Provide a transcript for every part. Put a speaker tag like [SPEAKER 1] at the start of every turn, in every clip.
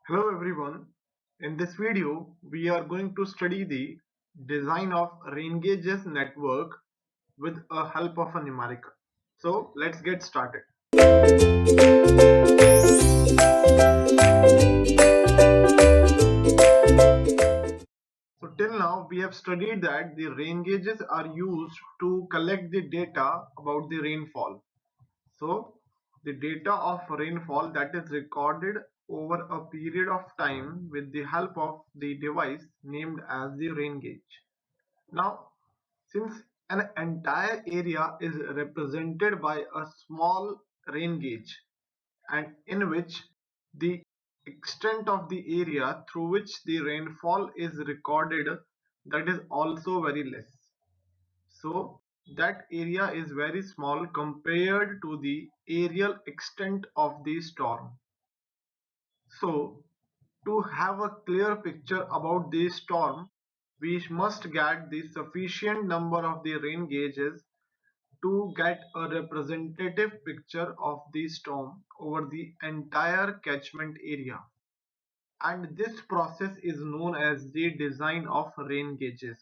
[SPEAKER 1] Hello everyone. In this video, we are going to study the design of Raingauge's network with a help of a numerical. So let's get started. So till now, we have studied that the rain gauges are used to collect the data about the rainfall. So the data of rainfall that is recorded over a period of time with the help of the device named as the rain gauge. Now, since an entire area is represented by a small rain gauge and in which the extent of the area through which the rainfall is recorded, that is also very less. So that area is very small compared to the areal extent of the storm. So to have a clear picture about the storm, we must get the sufficient number of the rain gauges to get a representative picture of the storm over the entire catchment area. And this process is known as the design of rain gauges.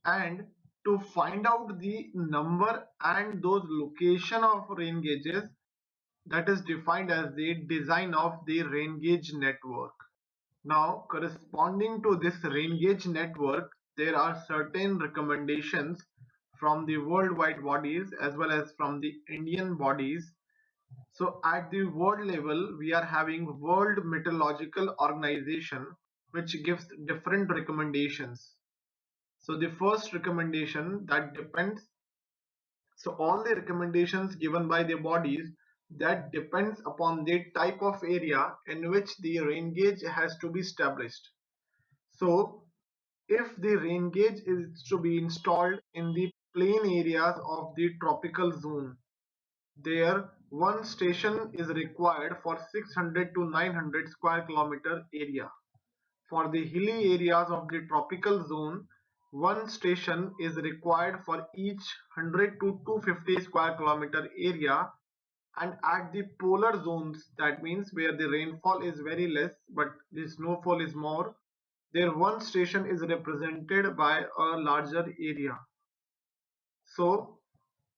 [SPEAKER 1] And to find out the number and those location of rain gauges, that is defined as the design of the rain gauge network. Now, corresponding to this rain gauge network, there are certain recommendations from the worldwide bodies as well as from the Indian bodies. So at the world level, we are having World Meteorological Organization, which gives different recommendations. So the first recommendation that depends, so all the recommendations given by the bodies that depends upon the type of area in which the rain gauge has to be established. So if the rain gauge is to be installed in the plain areas of the tropical zone, there one station is required for 600 to 900 square kilometer area. For the hilly areas of the tropical zone, one station is required for each 100 to 250 square kilometer area, and at the polar zones, that means where the rainfall is very less but the snowfall is more, there one station is represented by a larger area. So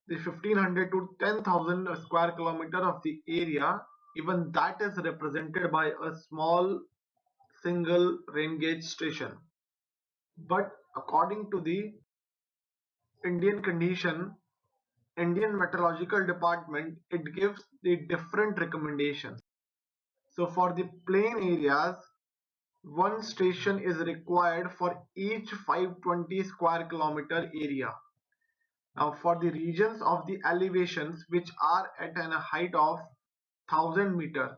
[SPEAKER 1] the 1500 to 10,000 square kilometer of the area, even that is represented by a small single rain gauge station. But according to the Indian condition, Indian Meteorological Department, it gives the different recommendations. So for the plain areas, one station is required for each 520 square kilometer area. Now for the regions of the elevations which are at a height of 1000 meter,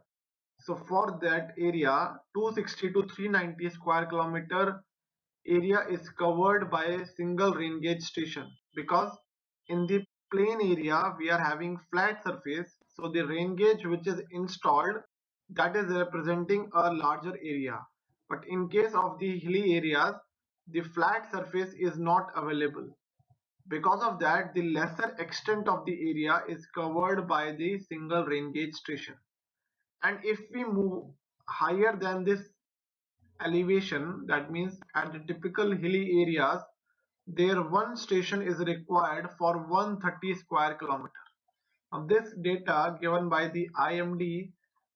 [SPEAKER 1] so for that area 260 to 390 square kilometer area is covered by a single rain gauge station, because in the plain area we are having flat surface, so the rain gauge which is installed, that is representing a larger area. But in case of the hilly areas, the flat surface is not available. Because of that, the lesser extent of the area is covered by the single rain gauge station. And if we move higher than this elevation, that means at the typical hilly areas, there one station is required for 130 square kilometer. Now this data given by the IMD,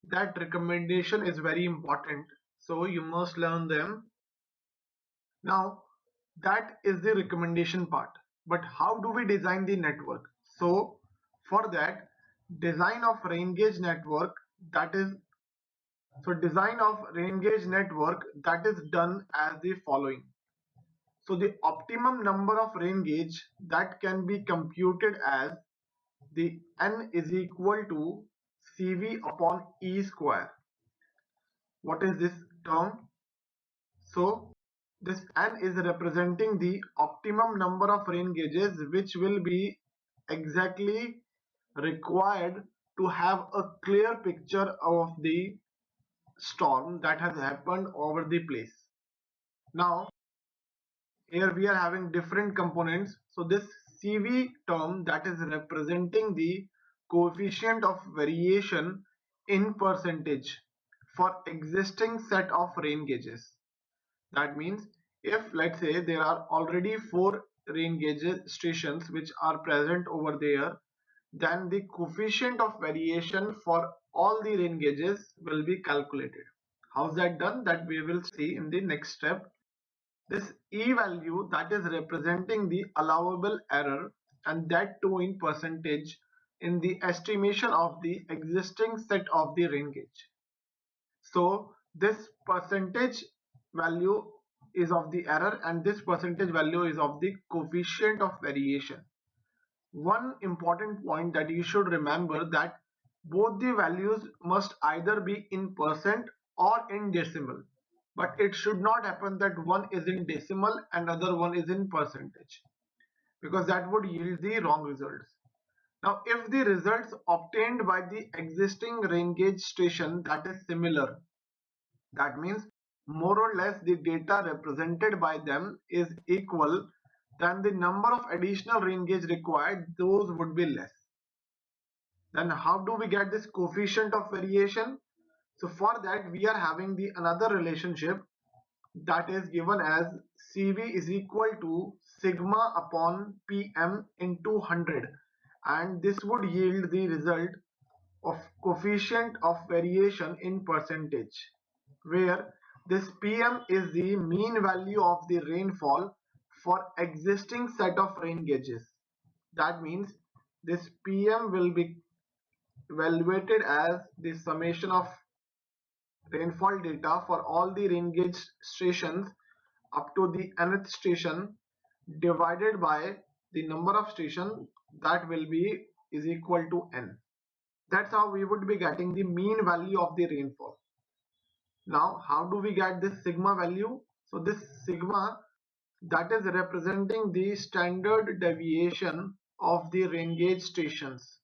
[SPEAKER 1] that recommendation is very important, so you must learn them. Now that is the recommendation part, but how do we design the network? So for that, design of rain gauge network, that is, so design of rain gauge network, that is done as the following. So the optimum number of rain gauge that can be computed as the n is equal to CV upon E square. What is this term? So this n is representing the optimum number of rain gauges which will be exactly required to have a clear picture of the storm that has happened over the place. Now here we are having different components. So this CV term, that is representing the coefficient of variation in percentage for existing set of rain gauges. That means if let's say there are already 4 rain gauge stations which are present over there, then the coefficient of variation for all the rain gauges will be calculated. How's that done? That we will see in the next step. This E value, that is representing the allowable error, and that too in percentage, in the estimation of the existing set of the rain gauge. So this percentage value is of the error and this percentage value is of the coefficient of variation. One important point that you should remember, that both the values must either be in percent or in decimal, but it should not happen that one is in decimal and other one is in percentage, because that would yield the wrong results. Now if the results obtained by the existing rain gauge station that is similar, that means more or less the data represented by them is equal, then the number of additional rain gauge required, those would be less. Then how do we get this coefficient of variation? So for that we are having the another relationship that is given as CV is equal to sigma upon PM into 100, and this would yield the result of coefficient of variation in percentage, where this PM is the mean value of the rainfall for existing set of rain gauges. That means this PM will be evaluated as the summation of rainfall data for all the rain gauge stations up to the nth station divided by the number of stations, that will be is equal to n. That's how we would be getting the mean value of the rainfall. Now how do we get this sigma value? So this sigma, that is representing the standard deviation of the rain gauge stations.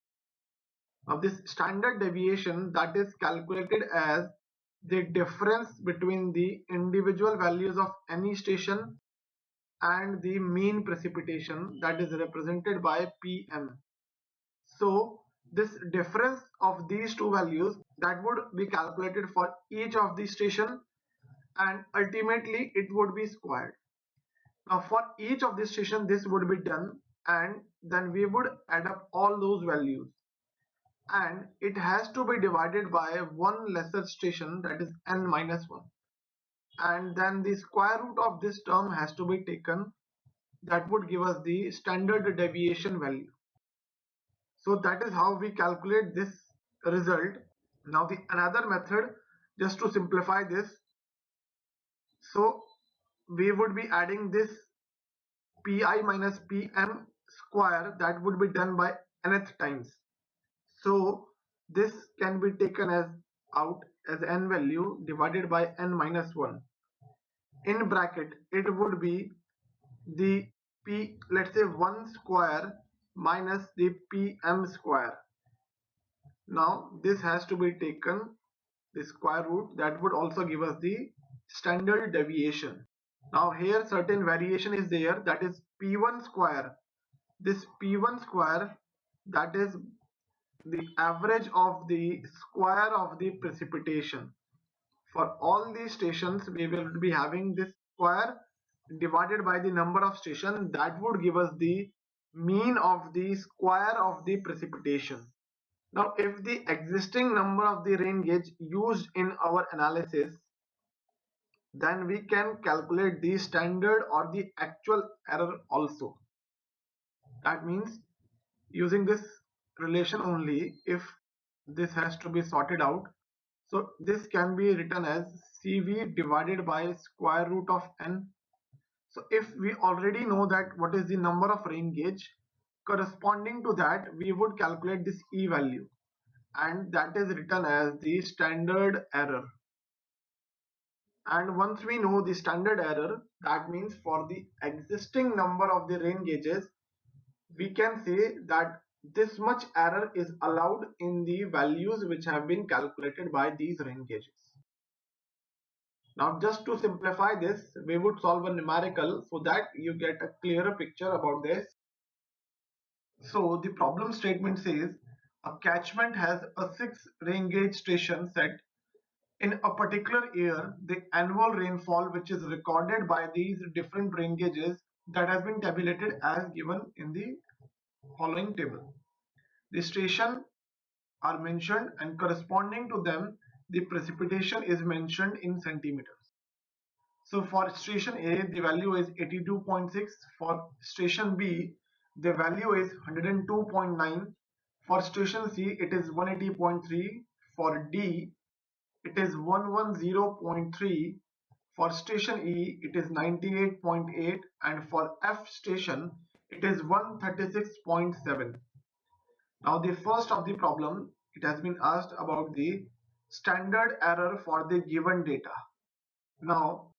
[SPEAKER 1] Now this standard deviation, that is calculated as the difference between the individual values of any station and the mean precipitation, that is represented by PM. So this difference of these two values, that would be calculated for each of the station, and ultimately it would be squared. Now for each of the station this would be done, and then we would add up all those values, and it has to be divided by one lesser station, that is n minus 1, and then the square root of this term has to be taken, that would give us the standard deviation value. So that is how we calculate this result. Now the another method, just to simplify this, so we would be adding this pi minus pm square, that would be done by nth times. So this can be taken as out as n value divided by n minus 1. In bracket it would be the p, let's say 1 square minus the pm square. Now this has to be taken the square root, that would also give us the standard deviation. Now here certain variation is there, that is p1 square. This p1 square, that is the average of the square of the precipitation. For all these stations we will be having this square divided by the number of stations, that would give us the mean of the square of the precipitation. Now if the existing number of the rain gauge used in our analysis, then we can calculate the standard or the actual error also. That means using this relation only, if this has to be sorted out, so this can be written as CV divided by square root of n. So if we already know that what is the number of rain gauge, corresponding to that we would calculate this E value, and that is written as the standard error. And once we know the standard error, that means for the existing number of the rain gauges, we can say that this much error is allowed in the values which have been calculated by these rain gauges. Now just to simplify this, we would solve a numerical so that you get a clearer picture about this. So the problem statement says a catchment has a 6 rain gauge station set In a particular year, the annual rainfall which is recorded by these different rain gauges that has been tabulated as given in the following table. The station are mentioned and corresponding to them the precipitation is mentioned in centimeters. So for station A the value is 82.6, for station B the value is 102.9, for station C it is 180.3, for D it is 110.3, for station E it is 98.8, and for F station it is 136.7. Now the first of the problem, it has been asked about the standard error for the given data. Now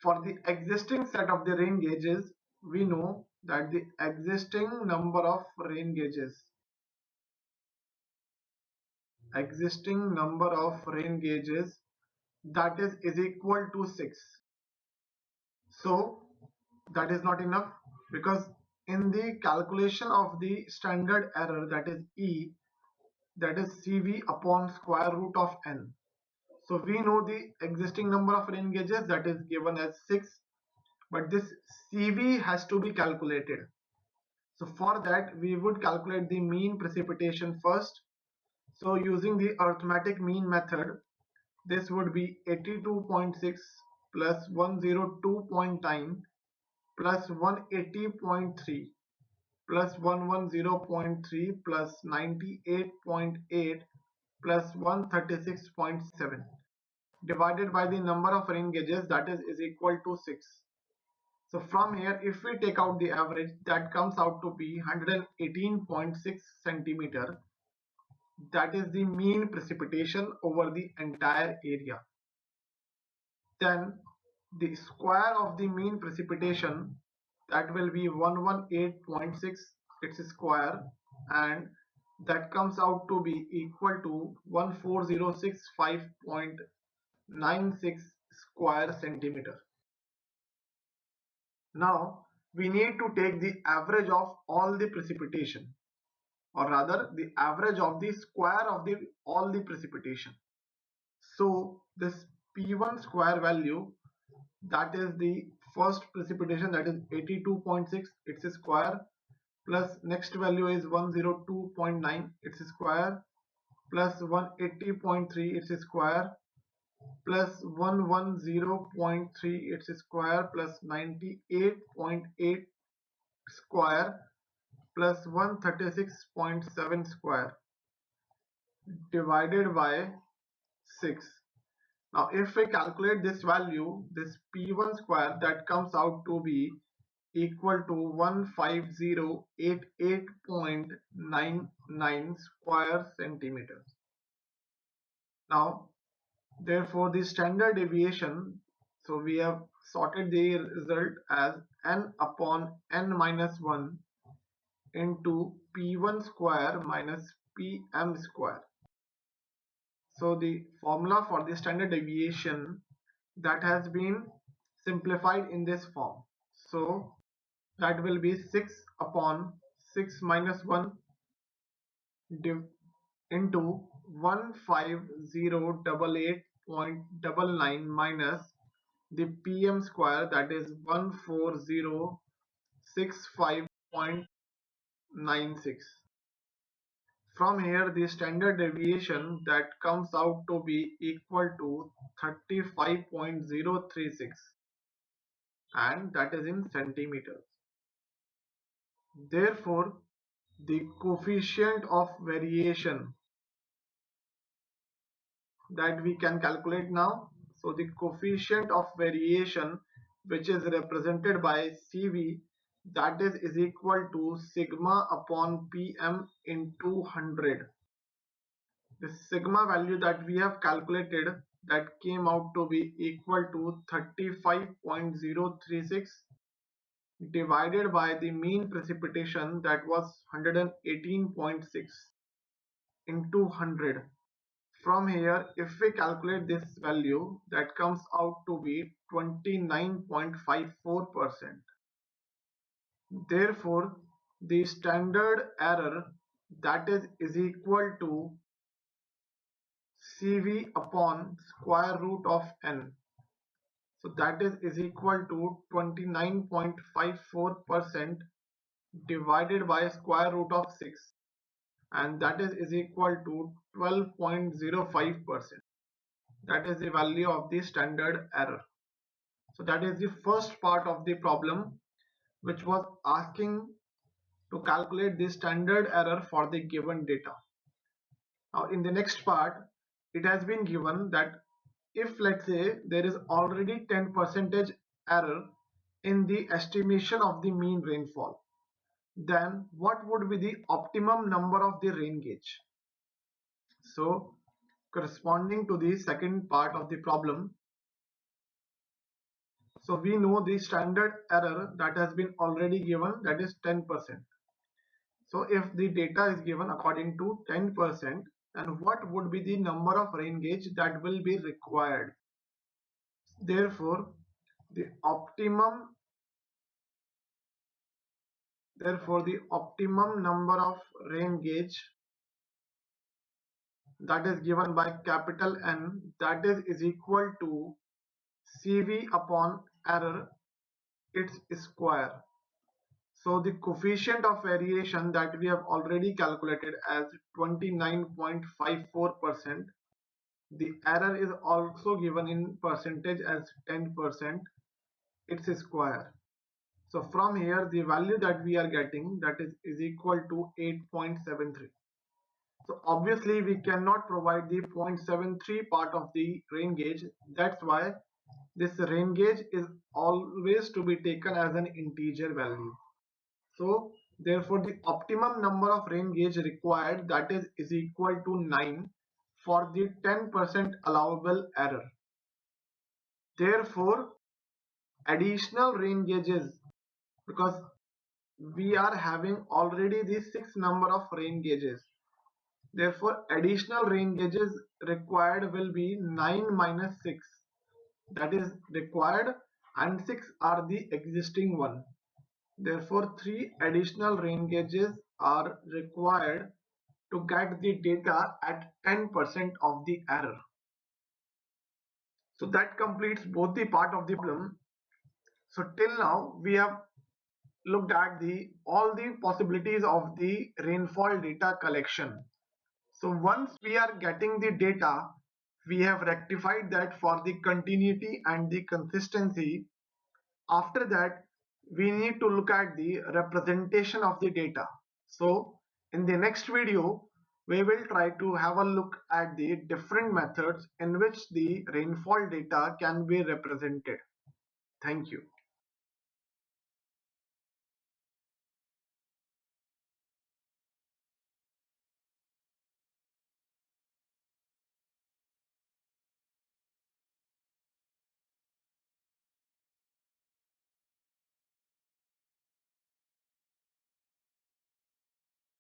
[SPEAKER 1] for the existing set of the rain gauges, we know that the existing number of rain gauges that is equal to 6. So that is not enough, because in the calculation of the standard error, that is E, that is CV upon square root of n. So we know the existing number of rain gauges, that is given as 6, but this CV has to be calculated. So for that we would calculate the mean precipitation first. So using the arithmetic mean method, this would be 82.6 plus 102.9 plus 180.3 plus 110.3 plus 98.8 plus 136.7 divided by the number of rain gauges, that is equal to 6. So from here if we take out the average, that comes out to be 118.6 centimeter. That is the mean precipitation over the entire area. Then the square of the mean precipitation, that will be 118.6 its square, and that comes out to be equal to 14065.96 square centimeter. Now we need to take the average of all the precipitation, or rather the average of the square of the all the precipitation. So this P1 square value, that is the first precipitation, that is 82.6 its square, plus next value is 102.9 its square, plus 180.3 its square, plus 110.3 its square, plus 98.8 square, plus 136.7 square divided by 6. Now if we calculate this value, this P1 square, that comes out to be equal to 15088.99 square centimeters. Now therefore the standard deviation, so we have sorted the result as n upon n minus 1 into P1 square minus Pm square. So the formula for the standard deviation, that has been simplified in this form. So that will be 6 upon 6 minus 1 into 15088.99 minus the Pm square, that is 14065.96. From here the standard deviation, that comes out to be equal to 35.036, and that is in centimeters. Therefore the coefficient of variation that we can calculate now, so the coefficient of variation which is represented by CV, that is equal to sigma upon Pm into 100. The sigma value that we have calculated, that came out to be equal to 35.036 divided by the mean precipitation, that was 118.6 into 100. From here if we calculate this value, that comes out to be 29.54%. Therefore the standard error, that is equal to CV upon square root of n. So that is equal to 29.54% divided by square root of 6, and that is equal to 12.05%. That is the value of the standard error. So that is the first part of the problem, which was asking to calculate the standard error for the given data. Now in the next part, it has been given that if, let's say, there is already 10% error in the estimation of the mean rainfall, then what would be the optimum number of the rain gauge? So corresponding to the second part of the problem, so we know the standard error that has been already given, that is 10%. So if the data is given according to 10%, then what would be the number of rain gauge that will be required? Therefore, the optimum number of rain gauge that is given by capital N, that is equal to CV upon error, its square. So the coefficient of variation that we have already calculated as 29.54%, the error is also given in percentage as 10%, its square. So from here, the value that we are getting, that is equal to 8.73. So obviously we cannot provide the 0.73 part of the rain gauge. That's why this rain gauge is always to be taken as an integer value. So therefore the optimum number of rain gauge required, that is equal to 9 for the 10% allowable error. Therefore additional rain gauges, because we are having already the 6 number of rain gauges, therefore additional rain gauges required will be 9 minus 6, that is required, and 6 are the existing one. Therefore 3 additional rain gauges are required to get the data at 10% of the error. So that completes both the part of the problem. So till now we have looked at all the possibilities of the rainfall data collection. So once we are getting the data, we have rectified that for the continuity and the consistency. After that, we need to look at the representation of the data. So in the next video, we will try to have a look at the different methods in which the rainfall data can be represented. Thank you.